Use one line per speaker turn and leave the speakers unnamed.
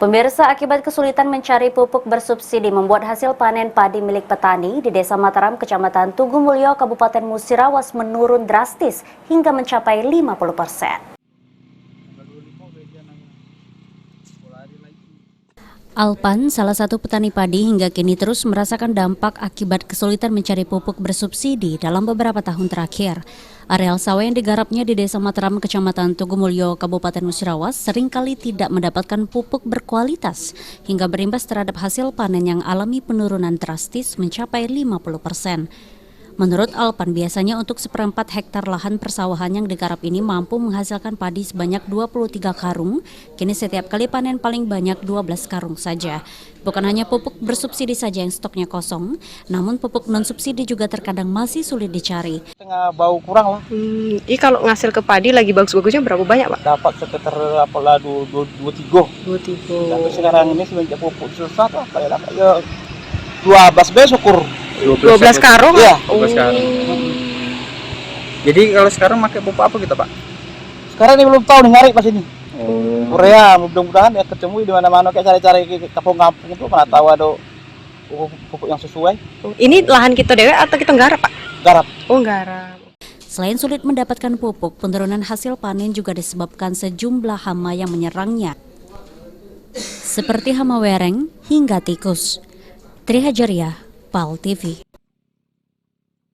Pemirsa, akibat kesulitan mencari pupuk bersubsidi membuat hasil panen padi milik petani di Desa Mataram, Kecamatan Tugumulyo, Kabupaten Musirawas menurun drastis hingga mencapai 50%. Alpan, salah satu petani padi, hingga kini terus merasakan dampak akibat kesulitan mencari pupuk bersubsidi dalam beberapa tahun terakhir. Areal sawah yang digarapnya di Desa Mataram, Kecamatan Tugumulyo, Kabupaten Musirawas seringkali tidak mendapatkan pupuk berkualitas hingga berimbas terhadap hasil panen yang alami penurunan drastis mencapai 50%. Menurut Alpan, biasanya untuk seperempat hektar lahan persawahan yang digarap ini mampu menghasilkan padi sebanyak 23 karung, kini setiap kali panen paling banyak 12 karung saja. Bukan hanya pupuk bersubsidi saja yang stoknya kosong, namun pupuk non-subsidi juga terkadang masih sulit dicari.
Tengah bau kurang lah.
Jadi kalau ngasil ke padi lagi bagus-bagusnya berapa banyak, Pak?
Dapat sekitar apalah 23. Tapi sekarang ini semenjak pupuk susah tuh kayak ya 12 syukur.
12 karung?
Iya.
12 karung. Jadi kalau sekarang pakai pupuk apa kita, Pak?
Sekarang ini belum tahu nih, nyari pas ini.
Korea.
Mudah-mudahan ya ketemu di mana-mana kayak cari-cari ke kampung-kampung itu mana tahu ada pupuk yang sesuai.
Ini lahan kita dewe atau kita nggarap, Pak?
Garap.
Oh, nggarap.
Selain sulit mendapatkan pupuk, penurunan hasil panen juga disebabkan sejumlah hama yang menyerangnya, seperti hama wereng hingga tikus. Tri Hajaria, PAL TV.